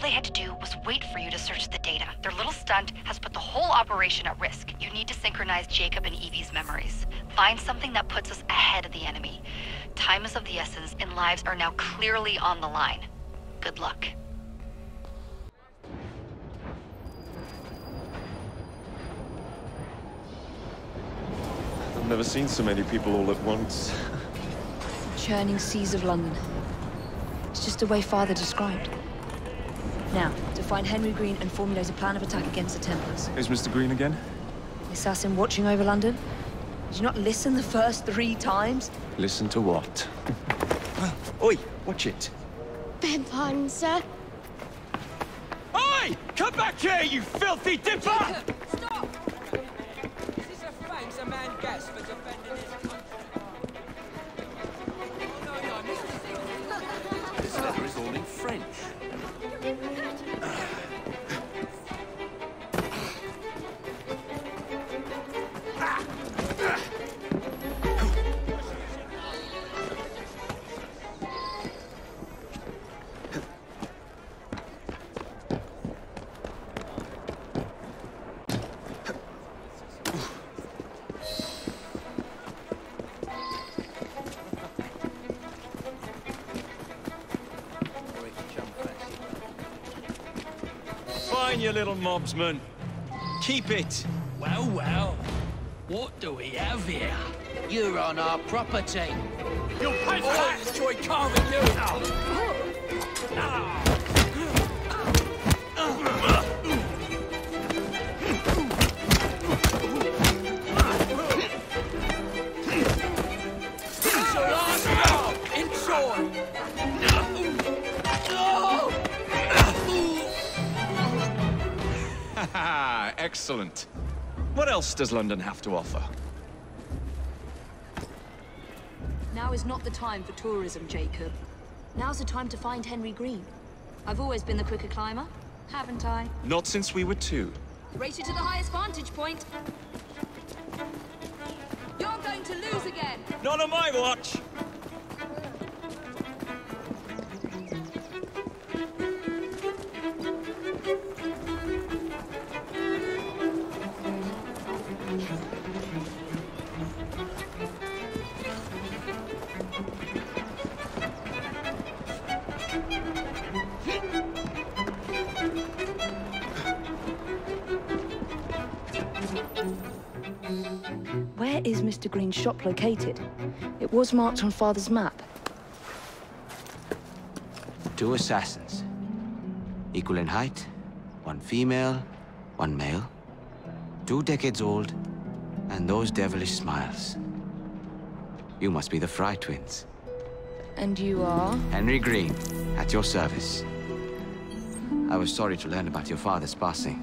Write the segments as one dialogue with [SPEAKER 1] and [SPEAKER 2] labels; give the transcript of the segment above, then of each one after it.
[SPEAKER 1] they had to do was wait for you to search the data. Their little stunt has put the whole operation at risk. You need to synchronize Jacob and Evie's memories. Find something that puts us ahead of the enemy. Time is of the essence, and lives are now clearly on the line. Good luck.
[SPEAKER 2] I've never seen so many people all at once.
[SPEAKER 3] Churning seas of London. It's just the way Father described. Now, to find Henry Green and formulate a plan of attack against the Templars.
[SPEAKER 2] Is Mr. Green again?
[SPEAKER 3] The assassin watching over London? Did you not listen the first 3 times?
[SPEAKER 2] Listen to what? Oi, watch it.
[SPEAKER 4] Beg pardon, sir.
[SPEAKER 2] Oi! Come back here, you filthy dipper!
[SPEAKER 5] Jacob, stop! Is this a thanks a man gets for defending his country? Oh, no,
[SPEAKER 6] This letter is all in French.
[SPEAKER 2] Fine, you little mobsman. Keep it.
[SPEAKER 6] Well, well. What do we have here? You're on our property.
[SPEAKER 2] You'll pay for
[SPEAKER 6] I
[SPEAKER 2] that!
[SPEAKER 6] enjoy carving you. It's your last job. Enjoy.
[SPEAKER 2] Excellent. What else does London have to offer?
[SPEAKER 3] Now is not the time for tourism, Jacob. Now's the time to find Henry Green. I've always been the quicker climber, haven't I?
[SPEAKER 2] Not since we were 2.
[SPEAKER 3] Race you to the highest vantage point. You're going to lose again.
[SPEAKER 2] Not on my watch!
[SPEAKER 3] Where is Mr. Green's shop located? It was marked on Father's map.
[SPEAKER 7] 2 assassins. Equal in height, 1 female, 1 male. 2 decades old, and those devilish smiles. You must be the Frye twins.
[SPEAKER 3] And you are?
[SPEAKER 7] Henry Green, at your service. I was sorry to learn about your father's passing.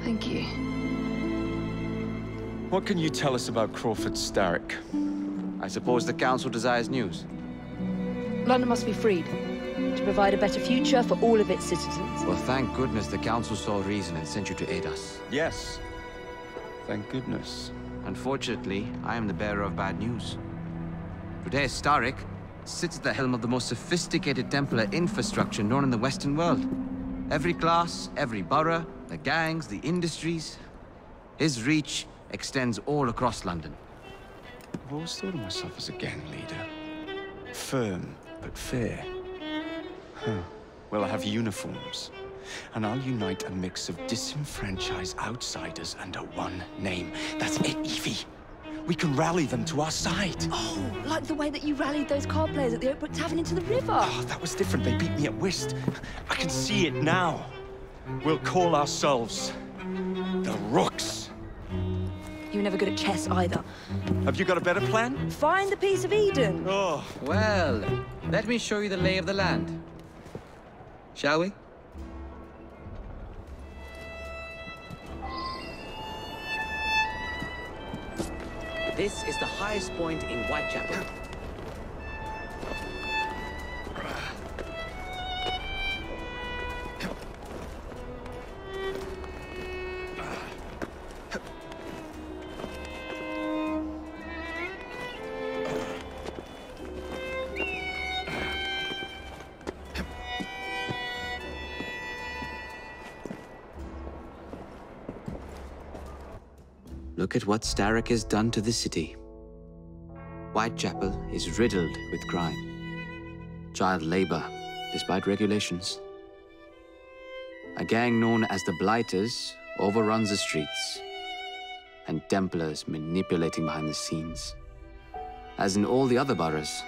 [SPEAKER 3] Thank you.
[SPEAKER 2] What can you tell us about Crawford Starrick?
[SPEAKER 7] I suppose the Council desires news.
[SPEAKER 3] London must be freed, to provide a better future for all of its citizens.
[SPEAKER 7] Well, thank goodness the Council saw reason and sent you to aid us.
[SPEAKER 2] Yes. Thank goodness.
[SPEAKER 7] Unfortunately, I am the bearer of bad news. Today, Starrick sits at the helm of the most sophisticated Templar infrastructure known in the Western world. Every class, every borough, the gangs, the industries. His reach extends all across London.
[SPEAKER 2] I've always thought of myself as a gang leader. Firm, but fair. Huh. Well, I have uniforms. And I'll unite a mix of disenfranchised outsiders under one name. That's it, Evie. We can rally them to our side.
[SPEAKER 3] Oh, like the way that you rallied those card players at the Oakbrook Tavern into the river.
[SPEAKER 2] Oh, that was different. They beat me at whist. I can see it now. We'll call ourselves the Rooks.
[SPEAKER 3] You were never good at chess either.
[SPEAKER 2] Have you got a better plan?
[SPEAKER 3] Find the piece of Eden.
[SPEAKER 2] Oh,
[SPEAKER 7] Well, let me show you the lay of the land. Shall we?
[SPEAKER 8] This is the highest point in Whitechapel.
[SPEAKER 7] Look at what Starrick has done to the city. Whitechapel is riddled with crime. Child labor, despite regulations. A gang known as the Blighters overruns the streets, and Templars manipulating behind the scenes. As in all the other boroughs,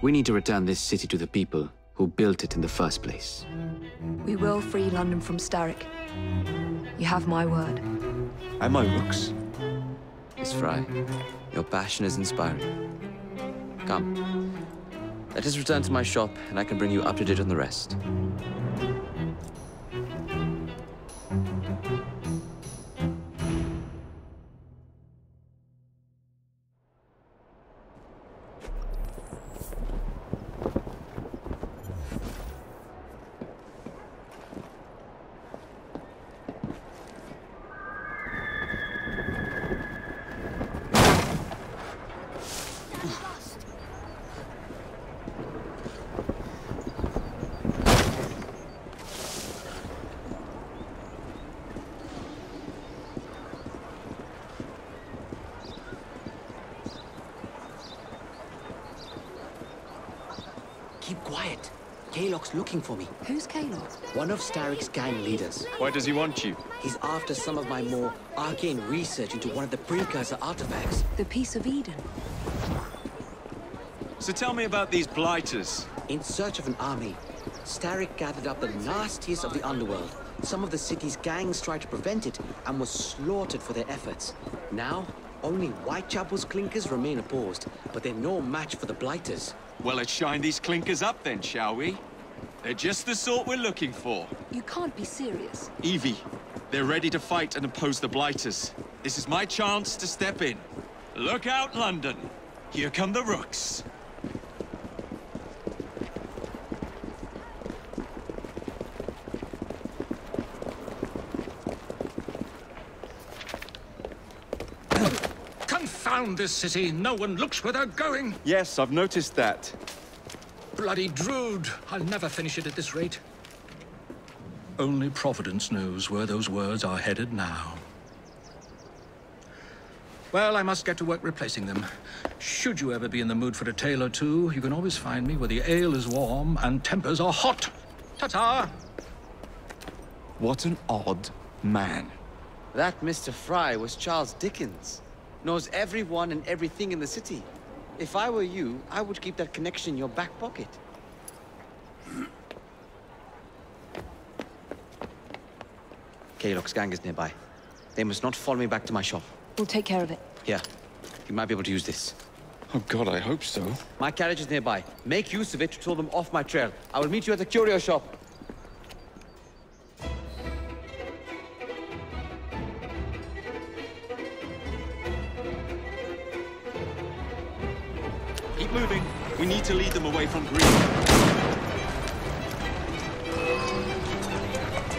[SPEAKER 7] we need to return this city to the people who built it in the first place.
[SPEAKER 3] We will free London from Starrick. You have my word.
[SPEAKER 2] And my looks.
[SPEAKER 7] Miss Frye, your passion is inspiring. Come, let us return to my shop, and I can bring you up to date on the rest.
[SPEAKER 8] Keep quiet. Kaylock's looking for me.
[SPEAKER 3] Who's Kaylock?
[SPEAKER 8] One of Starrick's gang leaders.
[SPEAKER 2] Why does he want you?
[SPEAKER 8] He's after some of my more arcane research into one of the precursor artifacts.
[SPEAKER 3] The Piece of Eden.
[SPEAKER 2] So tell me about these blighters.
[SPEAKER 8] In search of an army, Starrick gathered up the nastiest of the underworld. Some of the city's gangs tried to prevent it and were slaughtered for their efforts. Now, only Whitechapel's clinkers remain opposed, but they're no match for the Blighters.
[SPEAKER 2] Well, let's shine these clinkers up then, shall we? They're just the sort we're looking for.
[SPEAKER 3] You can't be serious.
[SPEAKER 2] Evie, they're ready to fight and oppose the blighters. This is my chance to step in. Look out, London. Here come the rooks.
[SPEAKER 9] Confound this city! No one looks where they're going!
[SPEAKER 2] Yes, I've noticed that.
[SPEAKER 9] Bloody Drood! I'll never finish it at this rate. Only Providence knows where those words are headed now. Well, I must get to work replacing them. Should you ever be in the mood for a tale or two, you can always find me where the ale is warm and tempers are hot. Ta-ta!
[SPEAKER 2] What an odd man.
[SPEAKER 7] That Mr. Frye was Charles Dickens. Knows everyone and everything in the city. If I were you, I would keep that connection in your back pocket. Kaylock's gang is nearby. They must not follow me back to my shop.
[SPEAKER 3] We'll take care of it.
[SPEAKER 7] Here, you might be able to use this.
[SPEAKER 2] Oh God, I hope so.
[SPEAKER 7] My carriage is nearby. Make use of it to throw them off my trail. I will meet you at the curio shop.
[SPEAKER 2] Keep moving. We need to lead them away from Green.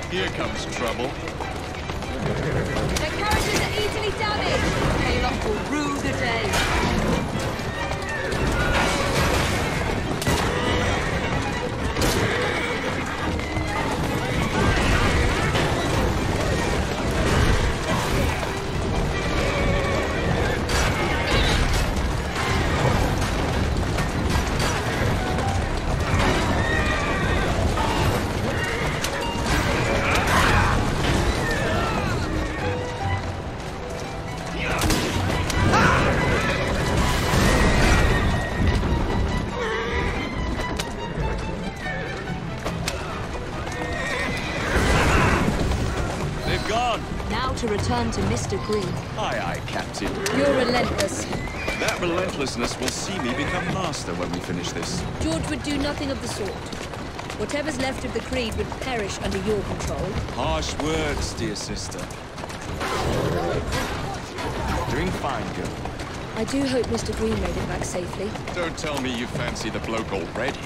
[SPEAKER 2] Here comes trouble.
[SPEAKER 3] Their carriages are easily damaged. Kaylock will rue the day. Now to return to Mr. Green.
[SPEAKER 2] Aye, aye, Captain.
[SPEAKER 3] You're relentless.
[SPEAKER 2] That relentlessness will see me become master when we finish this.
[SPEAKER 3] George would do nothing of the sort. Whatever's left of the Creed would perish under your control.
[SPEAKER 2] Harsh words, dear sister. Doing fine, girl.
[SPEAKER 3] I do hope Mr. Green made it back safely.
[SPEAKER 2] Don't tell me you fancy the bloke already.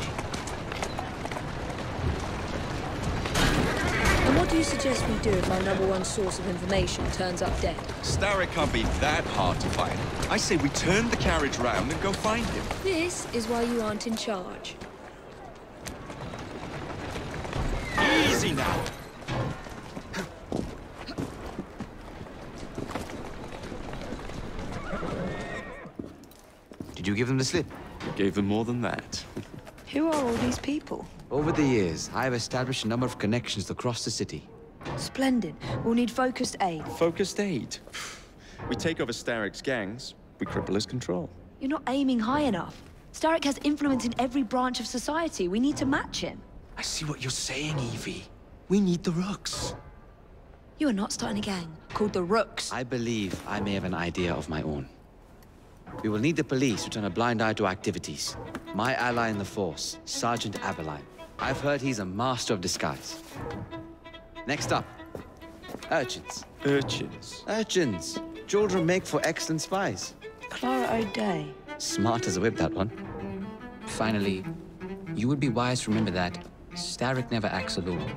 [SPEAKER 3] And what do you suggest we do if our #1 source of information turns up dead?
[SPEAKER 2] Starrick can't be that hard to find. I say we turn the carriage round and go find him.
[SPEAKER 3] This is why you aren't in charge.
[SPEAKER 2] Easy now.
[SPEAKER 7] you give them the slip?
[SPEAKER 2] We gave them more than that.
[SPEAKER 3] Who are all these people?
[SPEAKER 7] Over the years, I have established a number of connections across the city.
[SPEAKER 3] Splendid. We'll need focused aid.
[SPEAKER 2] Focused aid. We take over Starrick's gangs, we cripple his control.
[SPEAKER 3] You're not aiming high enough. Starrick has influence in every branch of society. We need to match him.
[SPEAKER 2] I see what you're saying, Evie. We need the Rooks.
[SPEAKER 3] You are not starting a gang called the Rooks.
[SPEAKER 7] I believe I may have an idea of my own. We will need the police to turn a blind eye to activities. My ally in the force, Sergeant Aberline. I've heard he's a master of disguise. Next up, urchins.
[SPEAKER 2] Urchins?
[SPEAKER 7] Urchins. Children make for excellent spies.
[SPEAKER 3] Clara O'Day.
[SPEAKER 7] Smart as a whip, that one.
[SPEAKER 10] Finally, you would be wise to remember that Starrick never acts alone.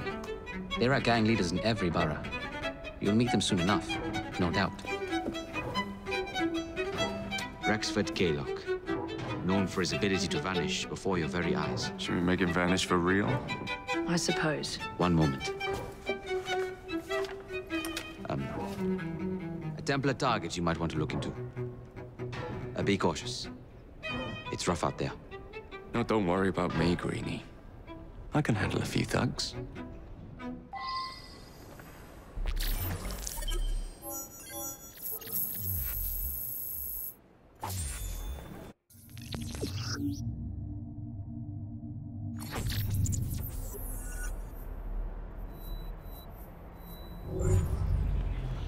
[SPEAKER 10] There are gang leaders in every borough. You'll meet them soon enough, no doubt.
[SPEAKER 7] Rexford Gaylock, known for his ability to vanish before your very eyes.
[SPEAKER 2] Should we make him vanish for real?
[SPEAKER 3] I suppose.
[SPEAKER 7] One moment. A Templar target you might want to look into. Be cautious. It's rough out there.
[SPEAKER 2] No, don't worry about me, Greenie. I can handle a few thugs.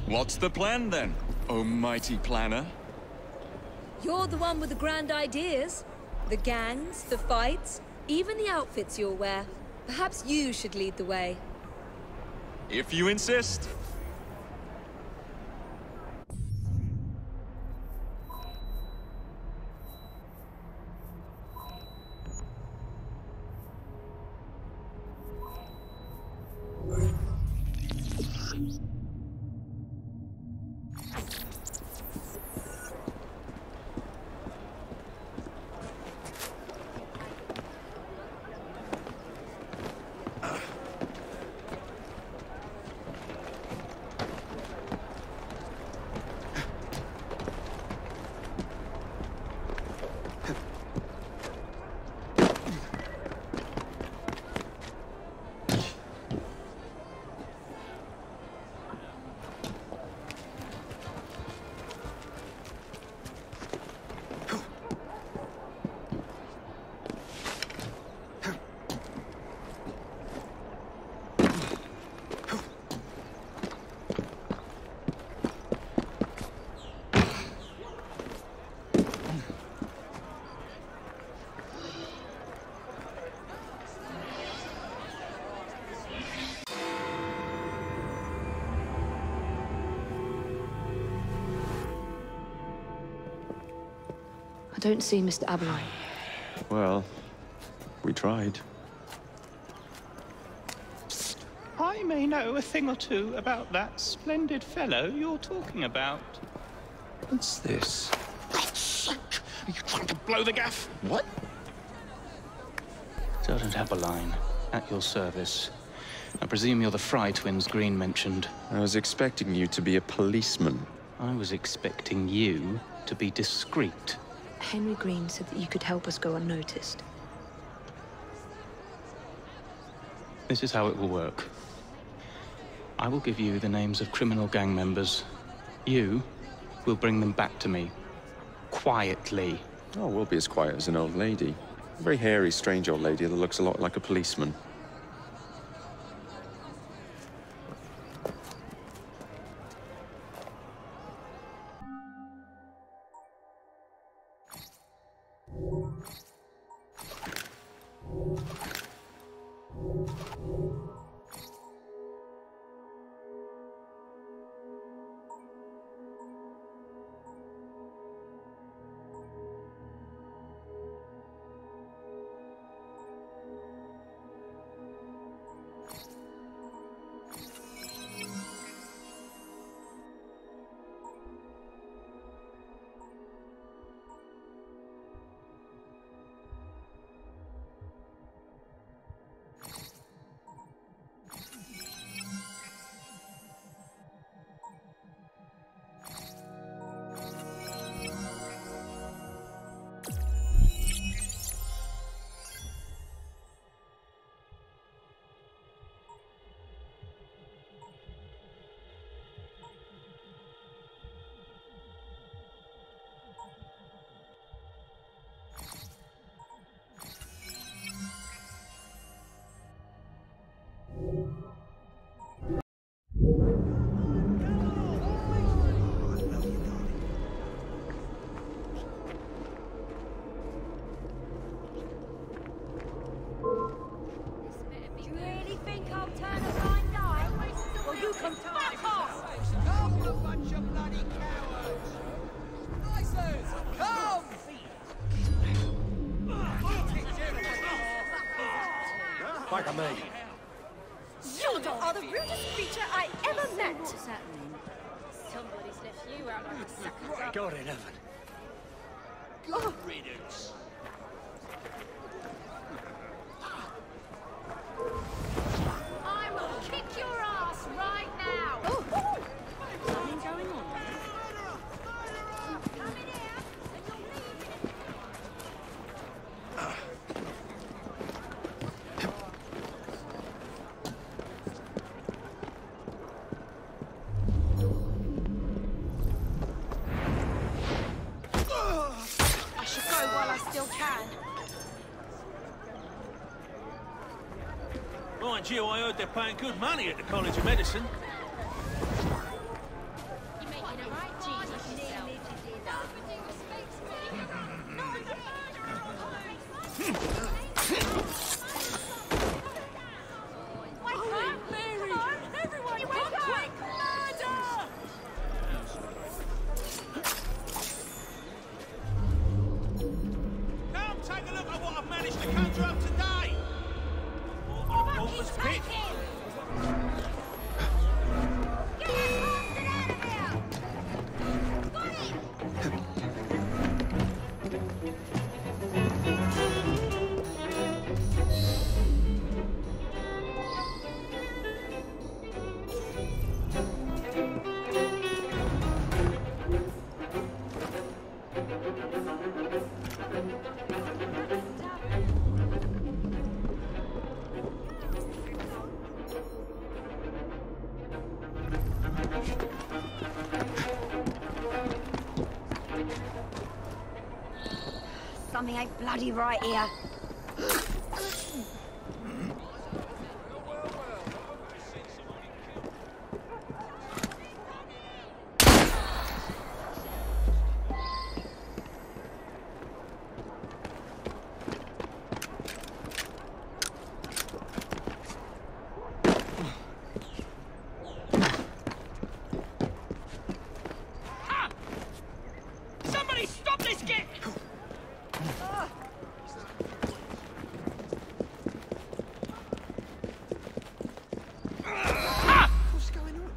[SPEAKER 2] What's the plan, then, oh mighty planner?
[SPEAKER 11] You're the one with the grand ideas. The gangs, the fights, even the outfits you'll wear. Perhaps you should lead the way.
[SPEAKER 2] If you insist.
[SPEAKER 3] I don't see Mr. Aberline.
[SPEAKER 2] Well, we tried.
[SPEAKER 12] I may know a thing or two about that splendid fellow you're talking about.
[SPEAKER 2] What's this?
[SPEAKER 12] Are you trying to blow the gaff?
[SPEAKER 2] What?
[SPEAKER 12] Sergeant Aberline, at your service. I presume you're the Frye twins Green mentioned.
[SPEAKER 2] I was expecting you to be a policeman.
[SPEAKER 12] I was expecting you to be discreet.
[SPEAKER 3] Henry Green said that you could help us go unnoticed.
[SPEAKER 12] This is how it will work. I will give you the names of criminal gang members. You will bring them back to me. Quietly.
[SPEAKER 2] Oh, we'll be as quiet as an old lady. A very hairy, strange old lady that looks a lot like a policeman.
[SPEAKER 11] I'll turn a blind eye? Well, you can fuck off!
[SPEAKER 5] Come, you bunch of bloody cowards! Nicers, come!
[SPEAKER 13] Back of me.
[SPEAKER 11] You are the rudest creature I ever met!
[SPEAKER 3] What's happening?
[SPEAKER 11] Somebody's left you out like a sack of
[SPEAKER 13] My God in heaven.
[SPEAKER 5] Good riddance.
[SPEAKER 11] I will kick your ass right now!
[SPEAKER 3] Something going on there?
[SPEAKER 11] Come in here, and you'll leave in
[SPEAKER 4] I should go while I still can.
[SPEAKER 14] Mind you, I heard they're paying good money at the College of Medicine.
[SPEAKER 4] You're making a right Jesus yourself.
[SPEAKER 14] Come, take a look at what I've managed to conjure up today. Wolfer's pit.
[SPEAKER 4] Something ain't bloody right here.
[SPEAKER 5] Somebody stop this git!
[SPEAKER 13] What's going on?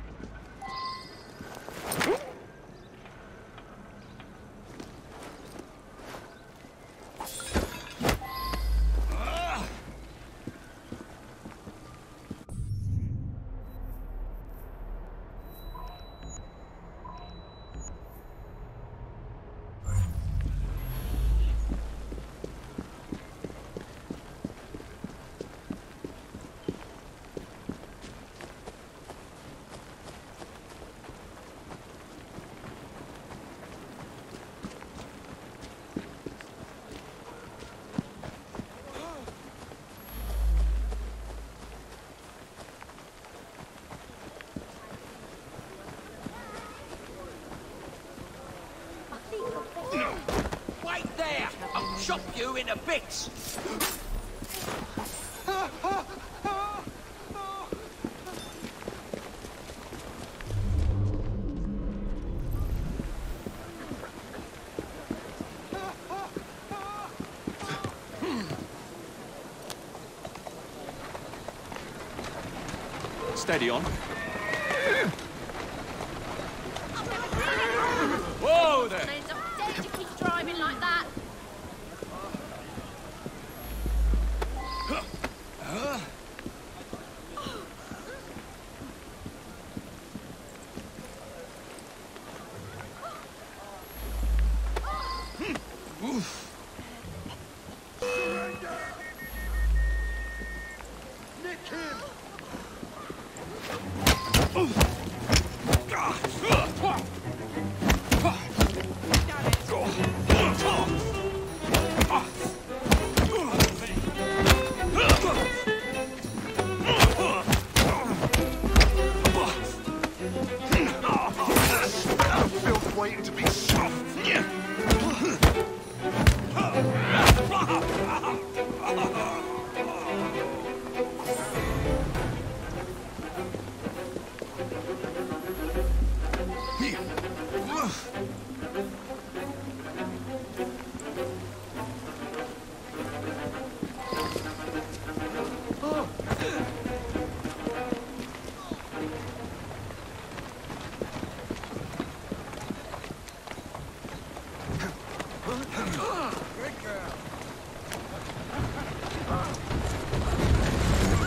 [SPEAKER 5] Wait there! I'll chop you into bits!
[SPEAKER 2] Steady on.
[SPEAKER 14] Whoa there!
[SPEAKER 4] Man's not dead to keep driving like that.
[SPEAKER 13] Nick him!
[SPEAKER 15] Bill's waiting to be shot.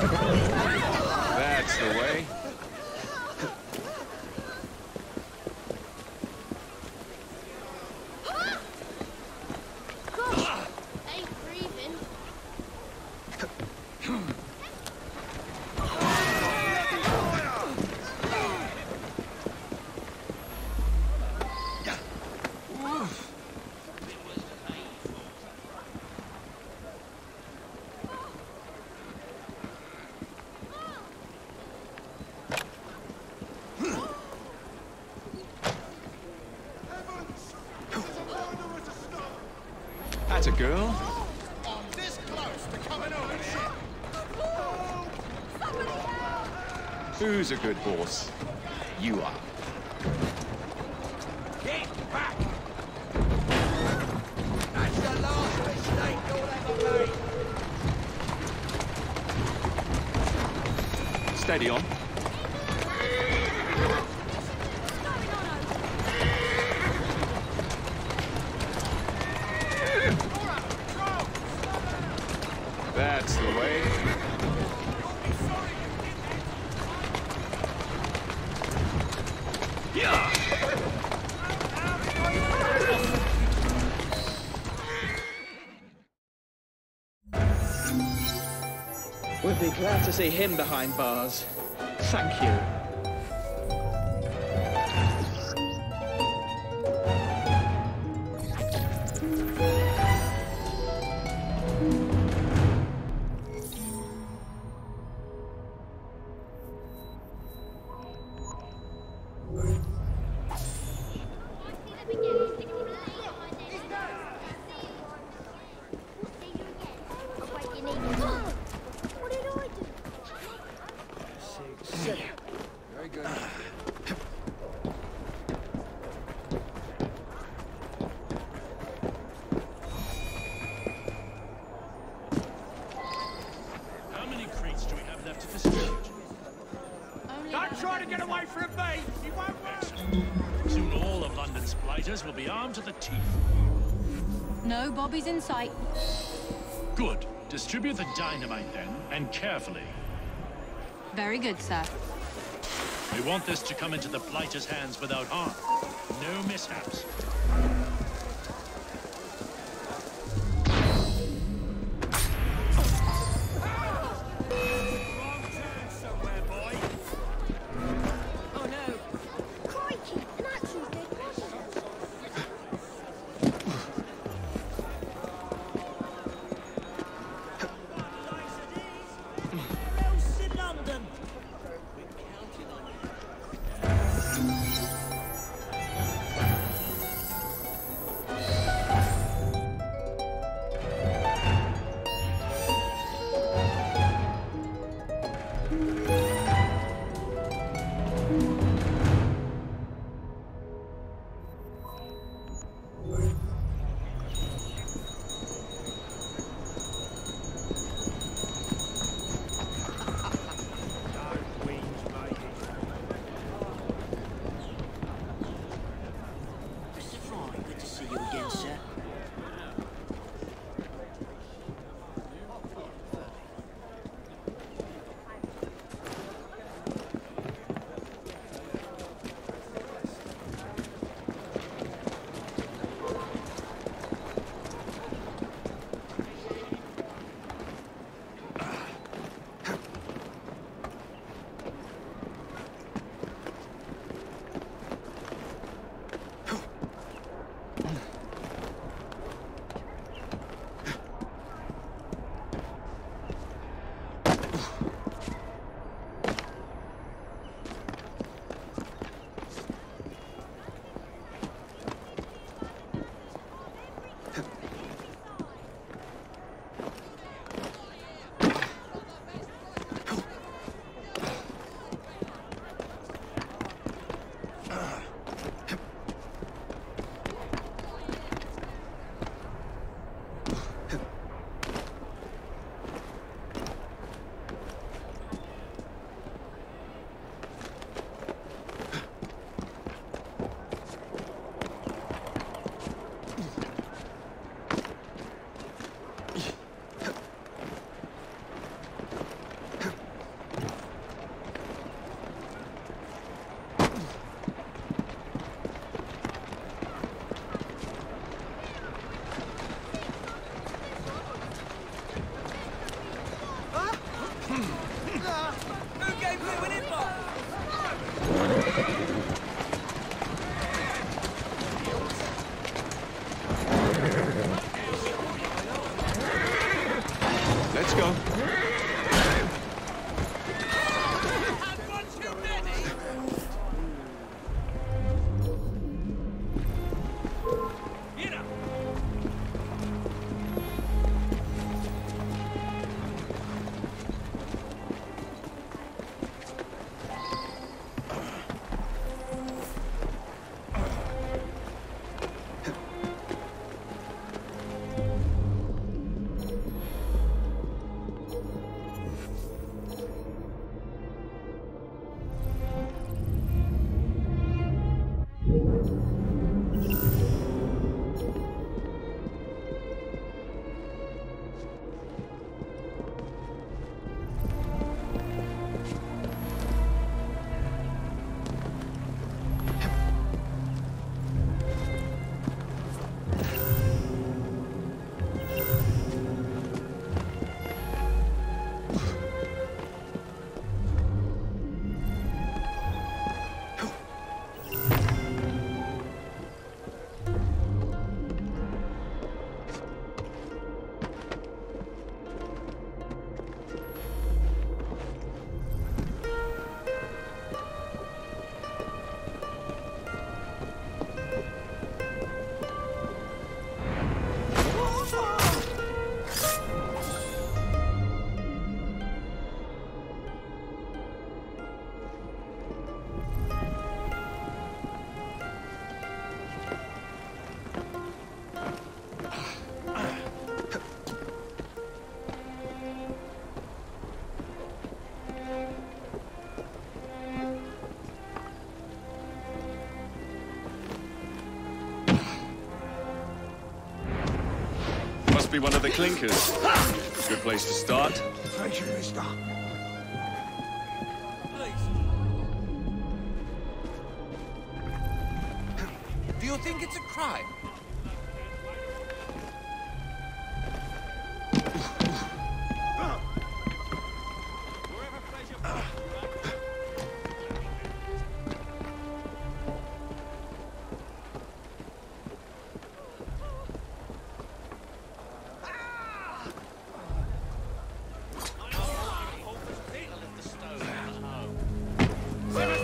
[SPEAKER 2] That's the way.
[SPEAKER 4] Gosh, ain't breathing.
[SPEAKER 2] That's a girl.
[SPEAKER 14] I'm this close to coming over here.
[SPEAKER 2] Who's a good horse? You are.
[SPEAKER 14] Get back! That's the last mistake you'll ever make.
[SPEAKER 2] Steady on. That's the way. Yeah.
[SPEAKER 16] We'll be glad to see him behind bars. Thank you.
[SPEAKER 14] Very good.
[SPEAKER 17] How many crates do we have left to distribute?
[SPEAKER 14] Don't try to get away from me! You won't work!
[SPEAKER 17] Soon all of London's blighters will be armed to the teeth.
[SPEAKER 18] No Bobbies in sight.
[SPEAKER 17] Good. Distribute the dynamite then, and carefully.
[SPEAKER 18] Very good, sir.
[SPEAKER 17] We want this to come into the blighters' hands without harm. No mishaps.
[SPEAKER 4] Oh no. Crikey, an actual dead body.
[SPEAKER 14] Where else in London?
[SPEAKER 5] Who gave you an inbox?
[SPEAKER 2] Let's go. Be one of the clinkers. Good place to start.
[SPEAKER 13] Thank you, mister.
[SPEAKER 5] Do you think it's a crime?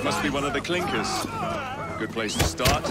[SPEAKER 2] Must be one of the clinkers. Good place to start.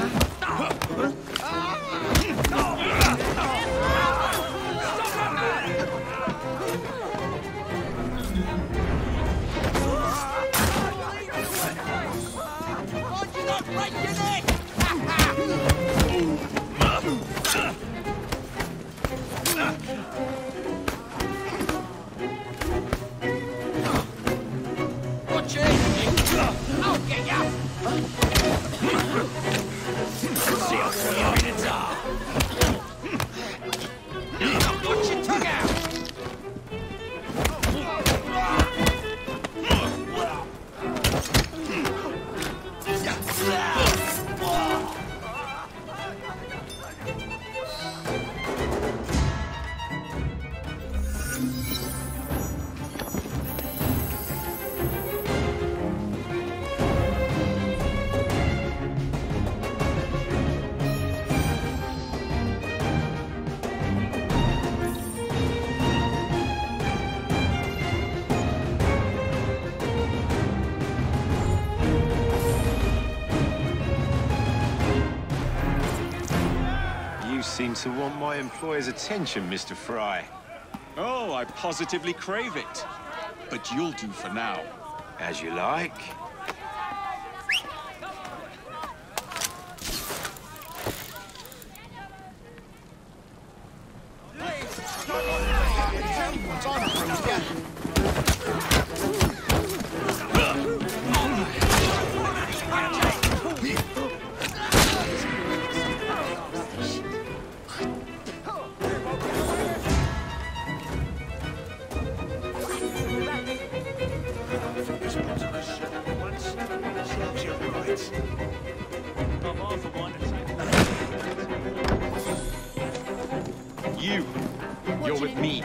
[SPEAKER 19] Seem to want my employer's attention, Mr. Frye.
[SPEAKER 2] Oh, I positively crave it. But you'll do for now.
[SPEAKER 19] As you like.
[SPEAKER 2] You're with me.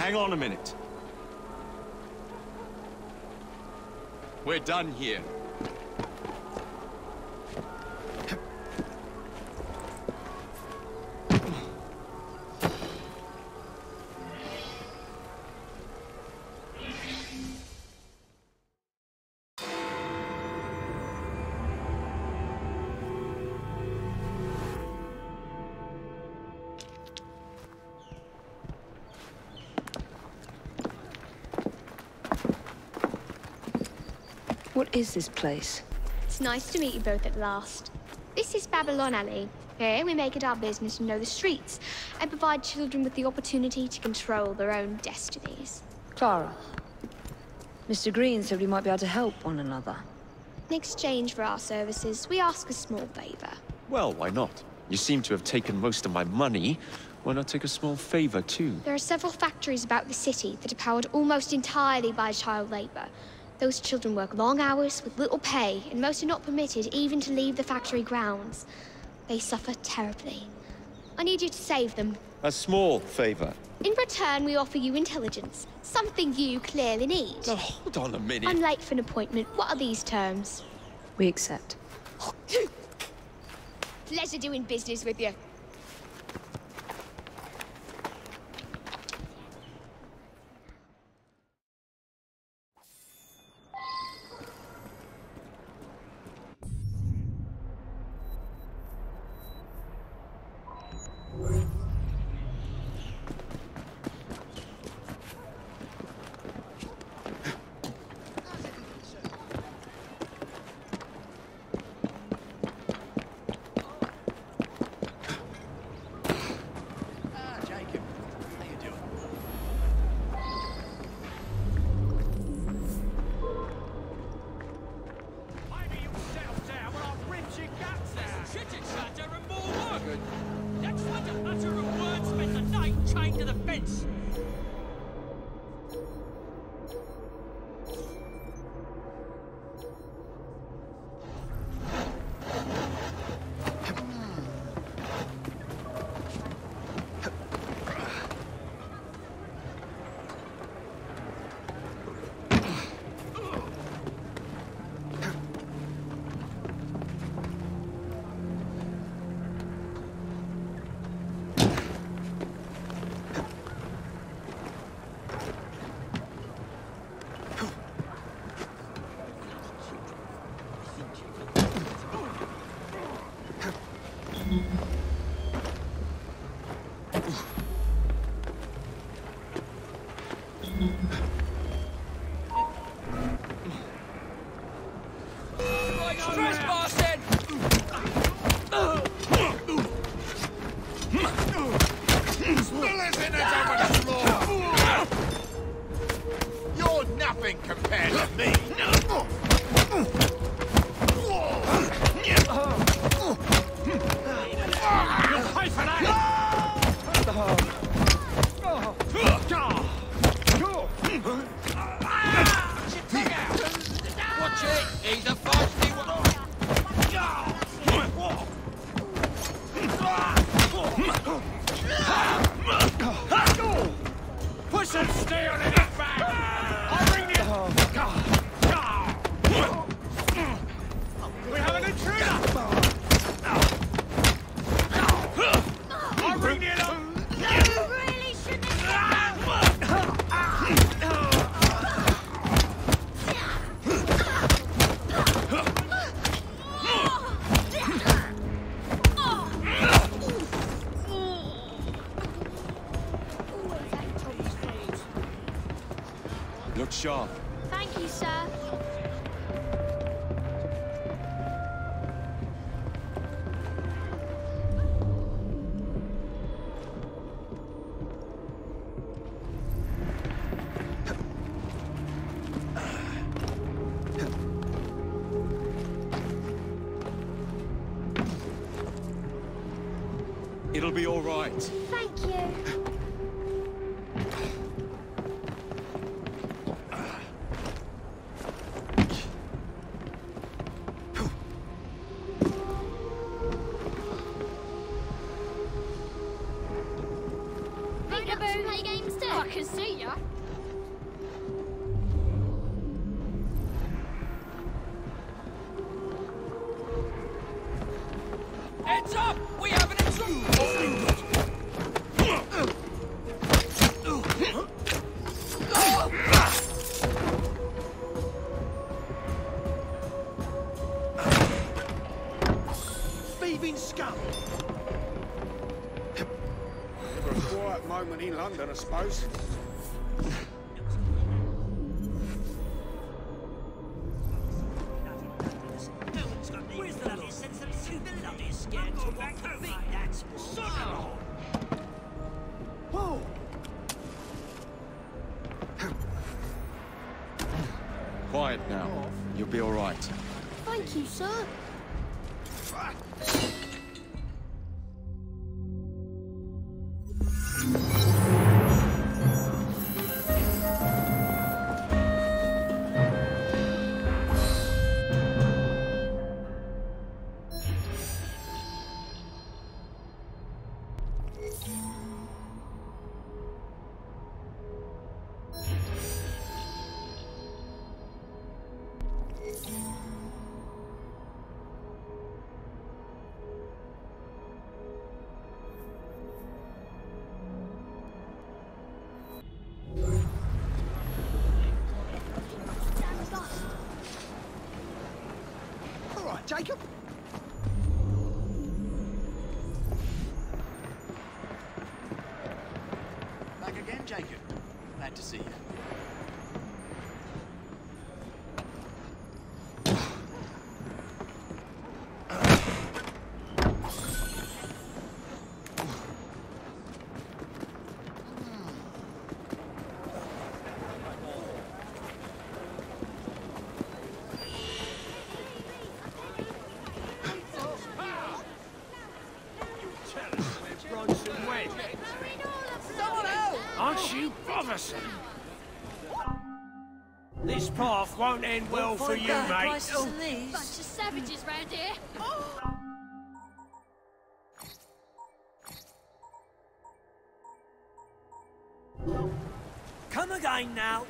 [SPEAKER 2] Hang on a minute. We're done here.
[SPEAKER 3] What is this place?
[SPEAKER 20] It's nice to meet you both at last. This is Babylon Alley. Here we make it our business to know the streets and provide children with the opportunity to control their own destinies.
[SPEAKER 3] Clara. Mr. Green said we might be able to help one another.
[SPEAKER 20] In exchange for our services, we ask a small favor.
[SPEAKER 2] Well, why not? You seem to have taken most of my money. Why not take a small favor, too?
[SPEAKER 20] There are several factories about the city that are powered almost entirely by child labor. Those children work long hours with little pay, and most are not permitted even to leave the factory grounds. They suffer terribly. I need you to save them.
[SPEAKER 2] A small favor.
[SPEAKER 20] In return, we offer you intelligence, something you clearly need.
[SPEAKER 2] Oh, hold on a minute.
[SPEAKER 20] I'm late for an appointment. What are these terms?
[SPEAKER 3] We accept.
[SPEAKER 20] Pleasure doing business with you.
[SPEAKER 2] Look sharp.
[SPEAKER 20] Thank you, sir.
[SPEAKER 2] It'll be all right.
[SPEAKER 20] Thank you.
[SPEAKER 4] Peekaboo! Play games too. I can see ya.
[SPEAKER 5] Heads up! We have an intruder!
[SPEAKER 14] Thieving scum!
[SPEAKER 13] Never a quiet moment in London, I suppose.
[SPEAKER 14] Where's the bloody sense of too bloody scared to walk the beat? That's sodom!
[SPEAKER 13] Whoa!
[SPEAKER 2] Quiet now. You'll be all right.
[SPEAKER 20] Thank you, sir.
[SPEAKER 13] All right, Jacob.
[SPEAKER 14] Back again, Jacob. Glad to see you. Aren't you bothersome? This path won't end well for you, mate.
[SPEAKER 4] Bunch of savages round here.
[SPEAKER 14] Come again now.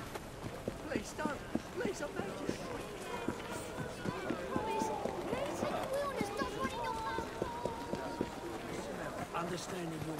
[SPEAKER 14] Please don't. Please, I beg you. Understanding your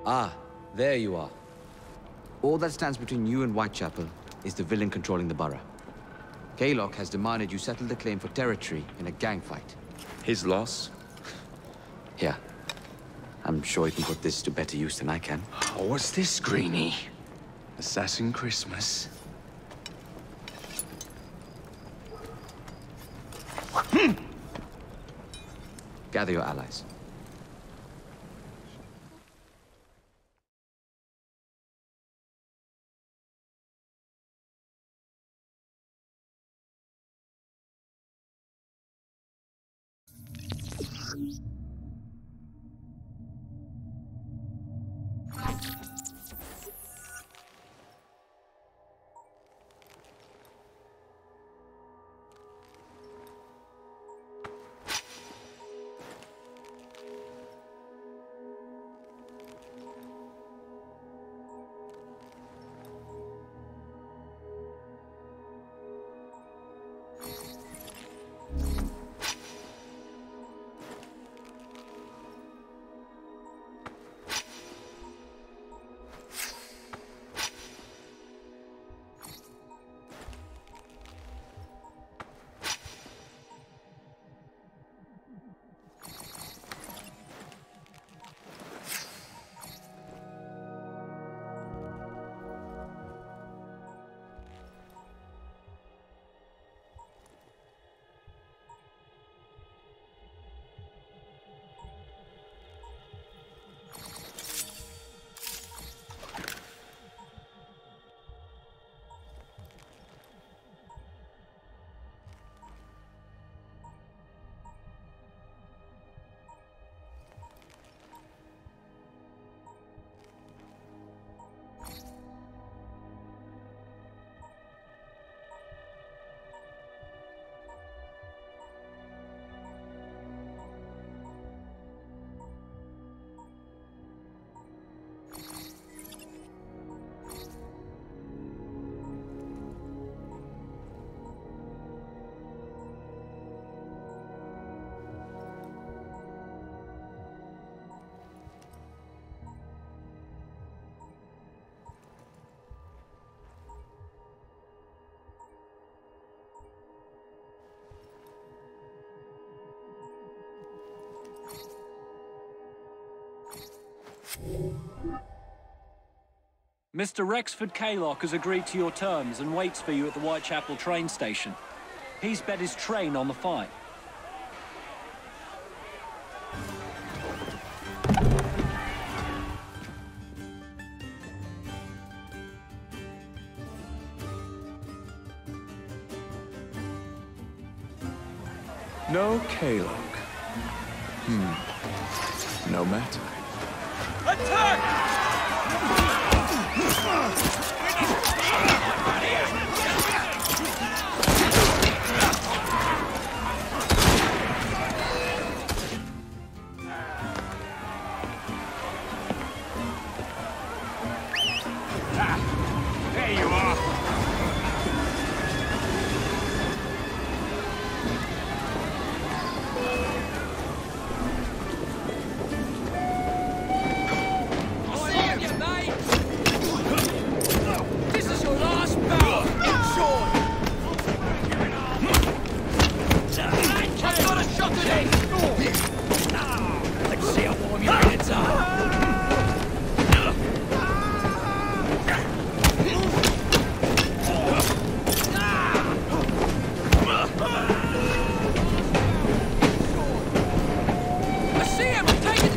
[SPEAKER 7] Ah, there you are. All that stands between you and Whitechapel is the villain controlling the borough. Kaylock has demanded you settle the claim for territory in a gang fight.
[SPEAKER 2] His loss?
[SPEAKER 7] Yeah. I'm sure he can put this to better use than I can.
[SPEAKER 2] Oh, what's this, Greenie? Assassin Christmas?
[SPEAKER 7] Gather your allies.
[SPEAKER 21] Mr. Rexford Kaylock has agreed to your terms and waits for you at the Whitechapel train station. He's bet his train on the fight.
[SPEAKER 2] No Kaylock. No matter.
[SPEAKER 14] Attack!
[SPEAKER 13] There you are.
[SPEAKER 5] This is your last bout! Enjoy! I've got a shot at it! Let's see how warm your heads are. I see him! I'm taking...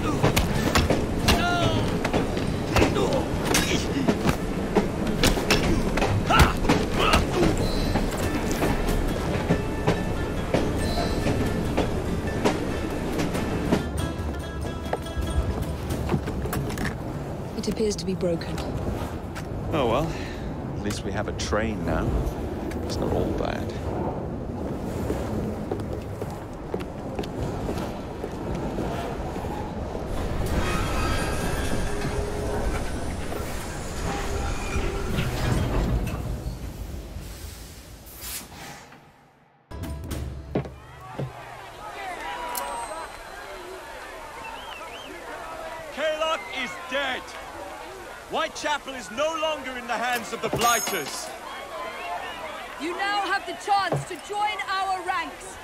[SPEAKER 3] It appears to be broken.
[SPEAKER 2] Oh well, at least we have a train now. It's not all bad.
[SPEAKER 14] Kaylock is dead. Whitechapel is no longer in the hands of the Blighters.
[SPEAKER 11] You now have the chance to join our ranks.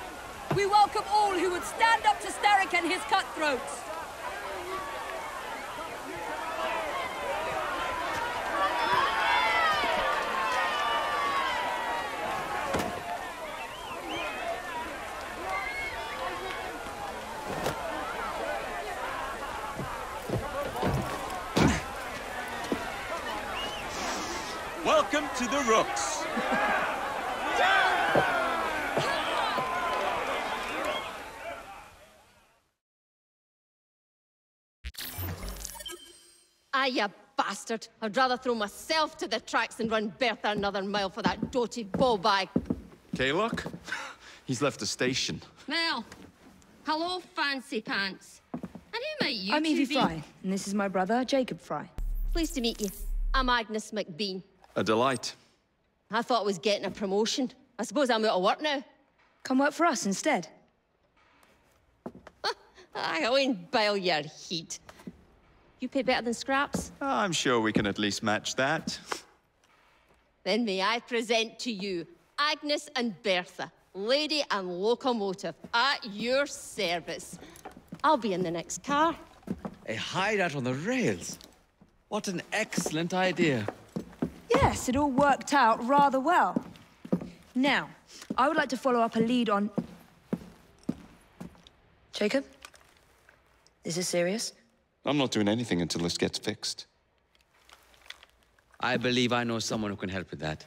[SPEAKER 11] We welcome all who would stand up to Starrick and his cutthroats.
[SPEAKER 14] Welcome to the Rooks.
[SPEAKER 22] Ah, you bastard. I'd rather throw myself to the tracks than run Bertha another mile for that doty ball-bag.
[SPEAKER 2] Kaylock? He's left the station.
[SPEAKER 22] Well, hello, fancy pants. And who might you
[SPEAKER 3] I'm
[SPEAKER 22] two
[SPEAKER 3] Evie
[SPEAKER 22] be?
[SPEAKER 3] Frye, and this is my brother, Jacob Frye.
[SPEAKER 22] Pleased to meet you. I'm Agnes McBean.
[SPEAKER 2] A delight.
[SPEAKER 22] I thought I was getting a promotion. I suppose I'm out of work now.
[SPEAKER 3] Come work for us instead.
[SPEAKER 22] I won't bile your heat. You pay better than scraps?
[SPEAKER 2] I'm sure we can at least match that.
[SPEAKER 22] Then may I present to you Agnes and Bertha, lady and locomotive, at your service. I'll be in the next car.
[SPEAKER 7] A hideout on the rails. What an excellent idea.
[SPEAKER 3] Yes, it all worked out rather well. Now, I would like to follow up a lead on... Jacob? Is this serious?
[SPEAKER 2] I'm not doing anything until this gets fixed.
[SPEAKER 7] I believe I know someone who can help with that.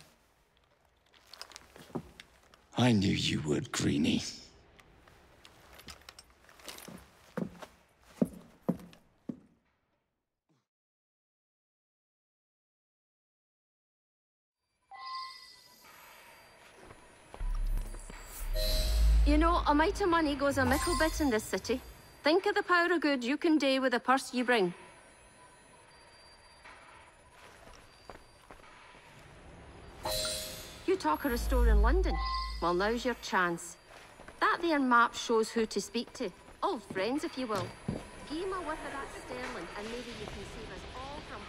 [SPEAKER 2] I knew you would, Greenie.
[SPEAKER 22] You know, a mite of money goes a mickle bit in this city. Think of the power of good you can do with the purse you bring. You talk of a store in London. Well, now's your chance. That there map shows who to speak to. Old friends, if you will. Give 'em a whiff of that sterling, and maybe you can save us all from...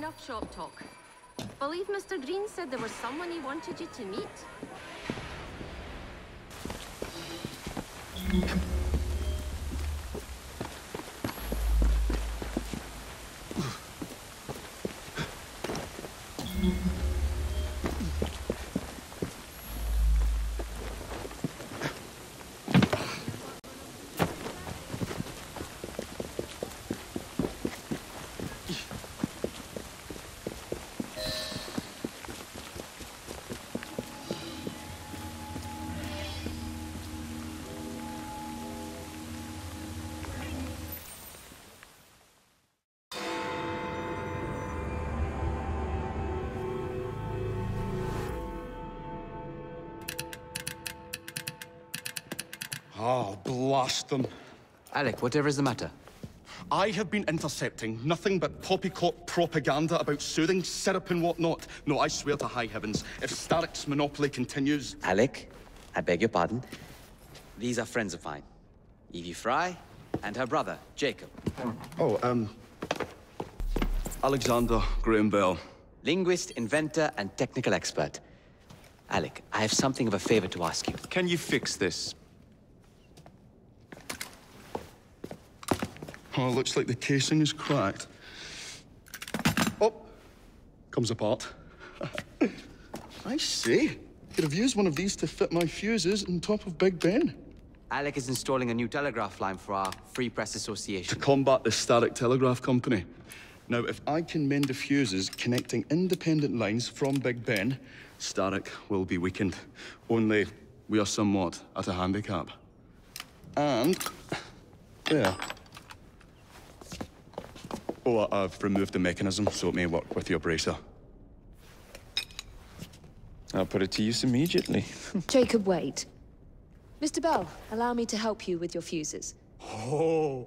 [SPEAKER 22] enough shop talk. Believe Mr. Green said there was someone he wanted you to meet.
[SPEAKER 1] Oh, blast them.
[SPEAKER 7] Alec, whatever is the matter?
[SPEAKER 1] I have been intercepting nothing but poppycock propaganda about soothing syrup and whatnot. No, I swear to high heavens, if Starrick's monopoly continues...
[SPEAKER 7] Alec, I beg your pardon. These are friends of mine. Evie Frye and her brother, Jacob.
[SPEAKER 1] Oh, Alexander Graham Bell.
[SPEAKER 7] Linguist, inventor, and technical expert. Alec, I have something of a favor to ask you.
[SPEAKER 2] Can you fix this?
[SPEAKER 1] Oh, looks like the casing is cracked. Oh, comes apart. I see. Could have used one of these to fit my fuses on top of Big Ben.
[SPEAKER 7] Alec is installing a new telegraph line for our Free Press Association.
[SPEAKER 1] To combat the Starrick Telegraph Company. Now, if I can mend the fuses connecting independent lines from Big Ben, Starrick will be weakened. Only we are somewhat at a handicap. And... there. Oh, I've removed the mechanism, so it may work with your bracer.
[SPEAKER 2] I'll put it to use immediately.
[SPEAKER 3] Jacob, wait. Mr. Bell, allow me to help you with your fuses.
[SPEAKER 1] Oh,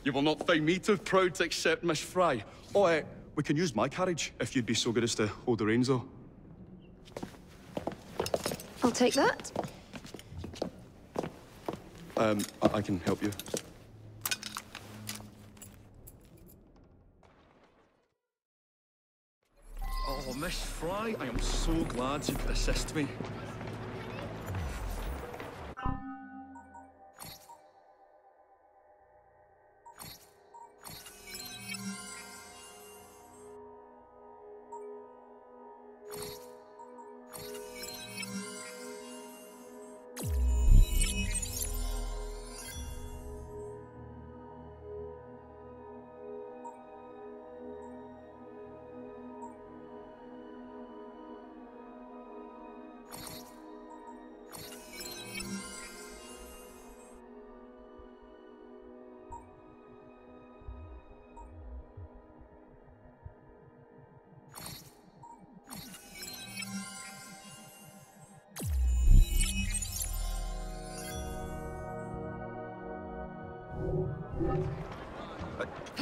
[SPEAKER 1] you will not find me too proud to accept Miss Frye. Oh, we can use my carriage, if you'd be so good as to hold the reins, though.
[SPEAKER 3] I'll take that.
[SPEAKER 1] I can help you. Oh, Miss Frye, I am so glad you could assist me.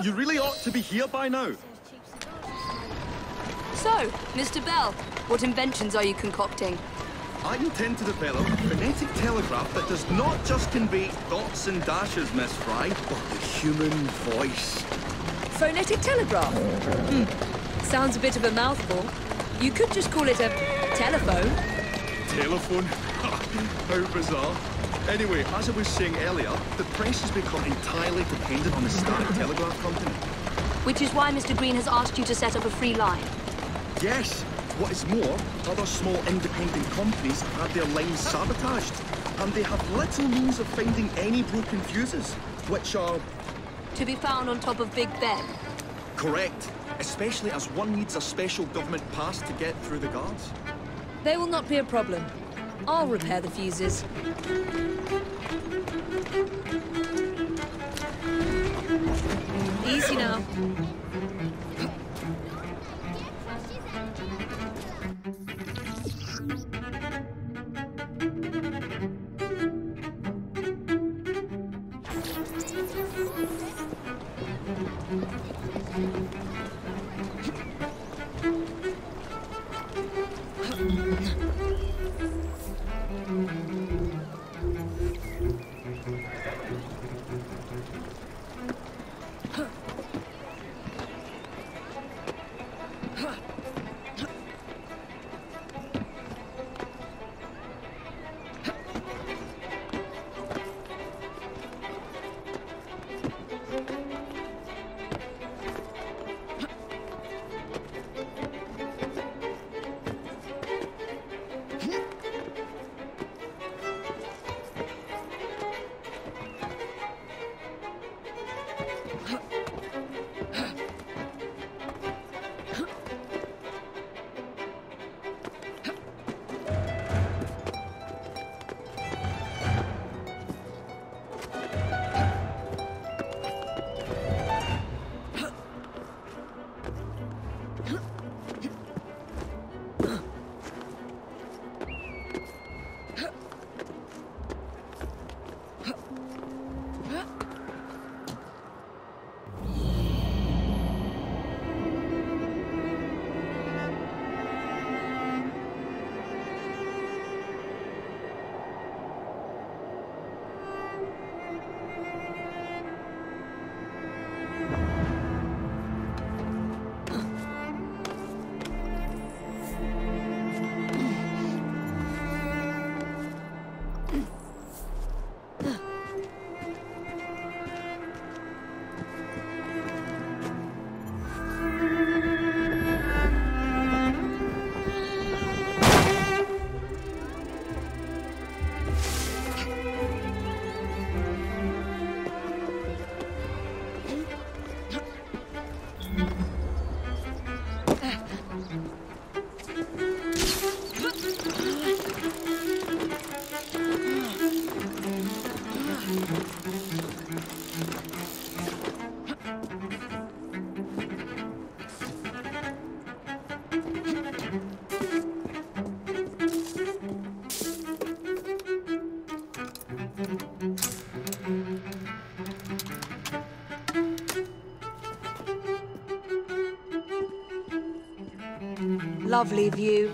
[SPEAKER 1] You really ought to be here by now.
[SPEAKER 3] So, Mr. Bell, what inventions are you concocting?
[SPEAKER 1] I intend to develop a phonetic telegraph that does not just convey dots and dashes, Miss Frye, but the human voice.
[SPEAKER 11] Phonetic telegraph? Sounds a bit of a mouthful. You could just call it a telephone.
[SPEAKER 1] Telephone? How bizarre. Anyway, as I was saying earlier, the press has become entirely dependent on the Starrick Telegraph Company.
[SPEAKER 3] Which is why Mr. Green has asked you to set up a free line.
[SPEAKER 1] Yes. What is more, other small independent companies have had their lines sabotaged, and they have little means of finding any broken fuses, which are...
[SPEAKER 3] to be found on top of Big Ben.
[SPEAKER 1] Correct. Especially as one needs a special government pass to get through the guards.
[SPEAKER 11] They will not be a problem. I'll repair the fuses. Easy now.
[SPEAKER 3] Lovely view.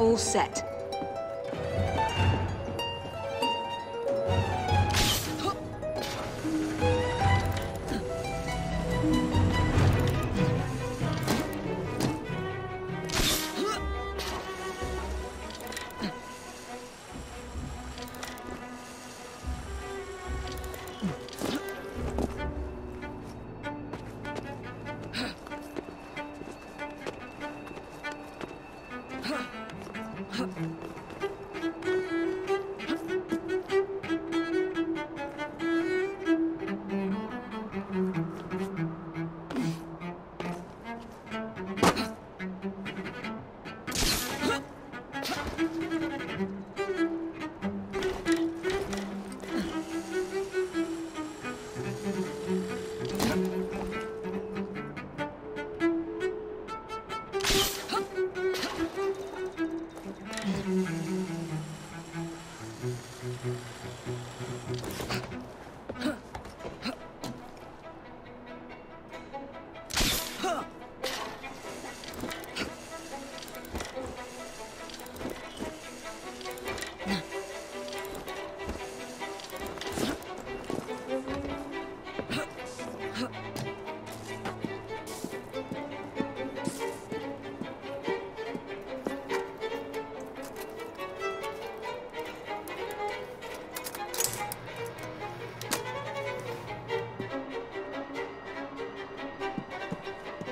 [SPEAKER 3] All set.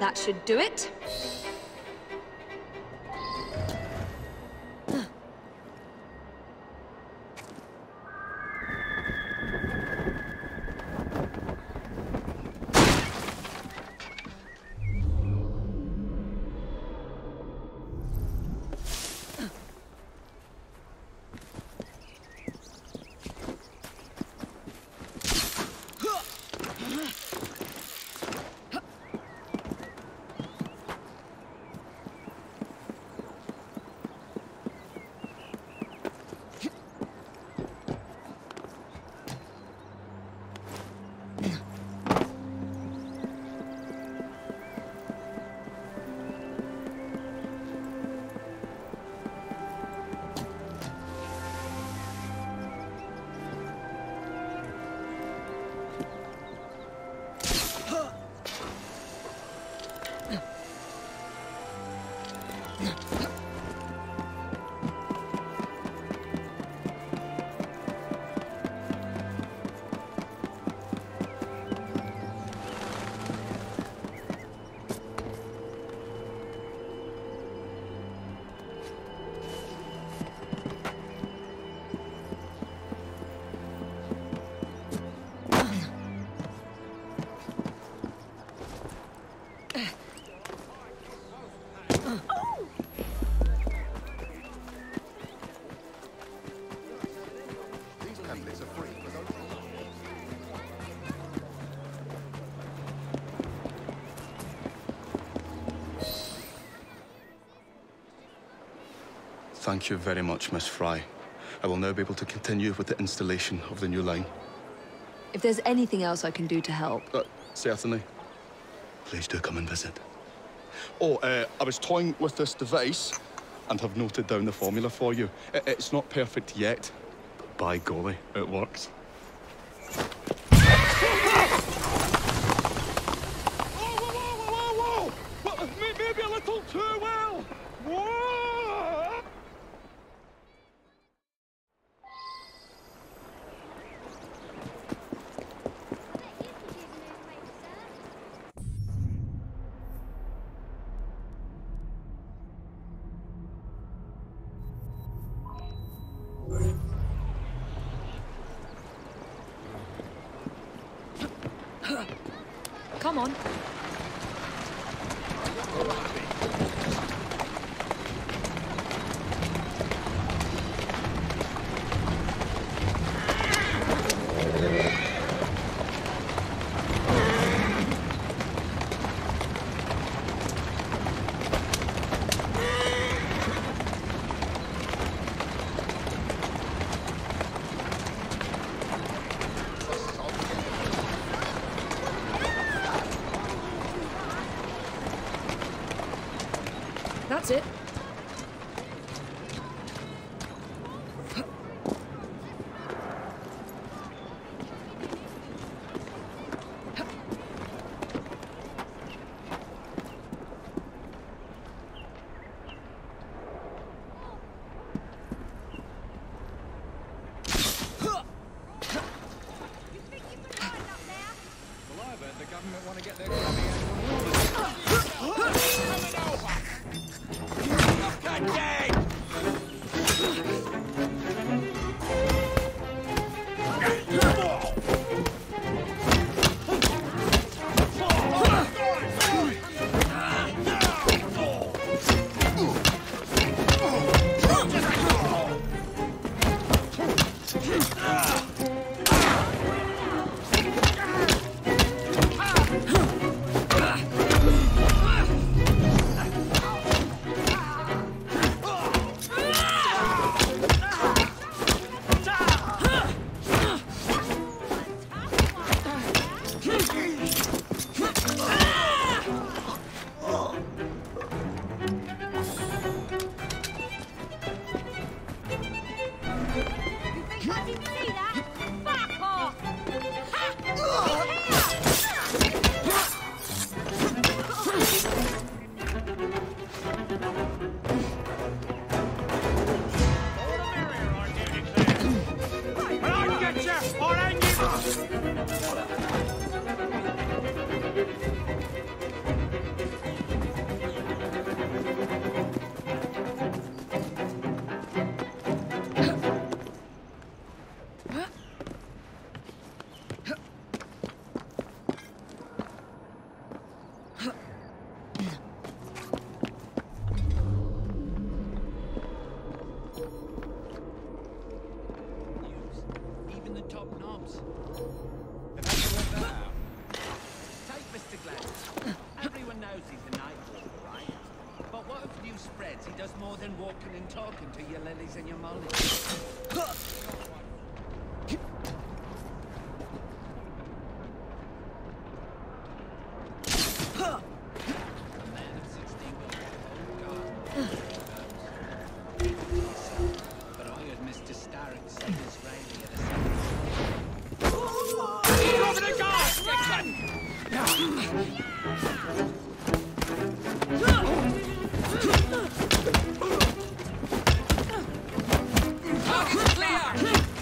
[SPEAKER 3] That should do it.
[SPEAKER 1] Thank you very much, Miss Frye. I will now be able to continue with the installation of the new line.
[SPEAKER 3] If there's anything else I can do to help...
[SPEAKER 1] Certainly. Please do come and visit. Oh, I was toying with this device and have noted down the formula for you. It's not perfect yet, but by golly, it works. Whoa! Well, maybe a little too well! Whoa!
[SPEAKER 3] Come on. That's it.
[SPEAKER 5] Target's clear!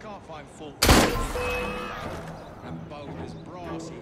[SPEAKER 5] Can't find fault. And bold as brass he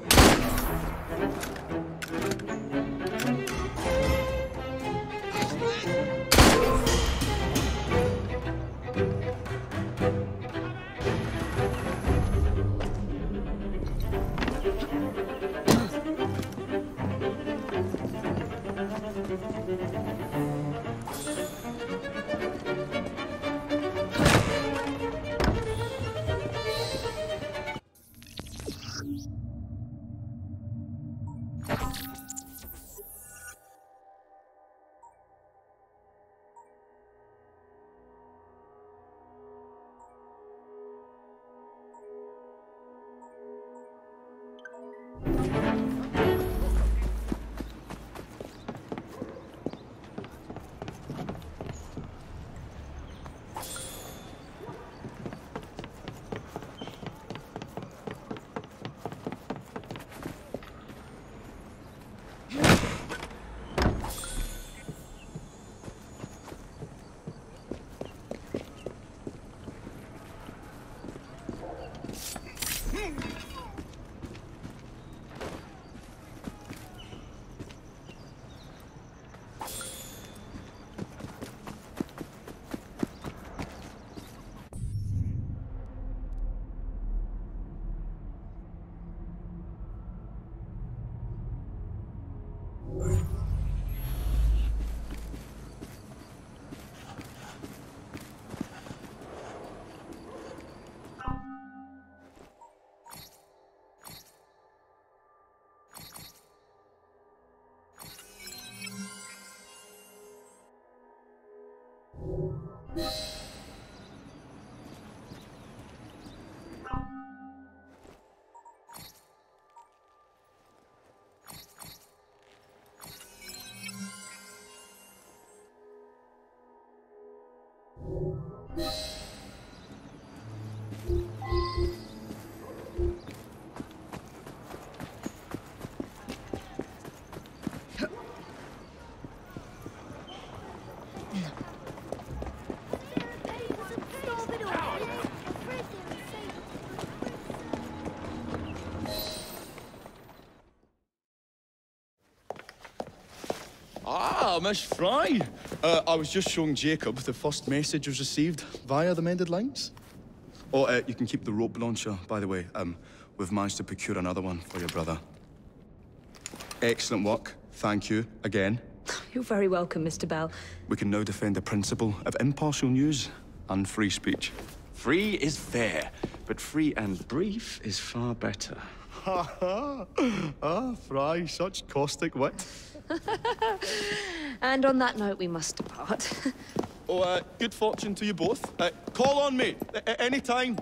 [SPEAKER 1] Ah, Miss Frye. I was just showing Jacob the first message was received via the mended lines. Oh, you can keep the rope launcher, by the way. We've managed to procure another one for your brother. Excellent work. Thank you again.
[SPEAKER 3] You're very welcome, Mr. Bell.
[SPEAKER 1] We can now defend the principle of impartial news and free speech.
[SPEAKER 2] Free is fair, but free and brief is far better.
[SPEAKER 1] Ha ha! Ah, Frye, such caustic wit.
[SPEAKER 3] And on that note, we must depart.
[SPEAKER 1] Oh, good fortune to you both. Call on me, anytime.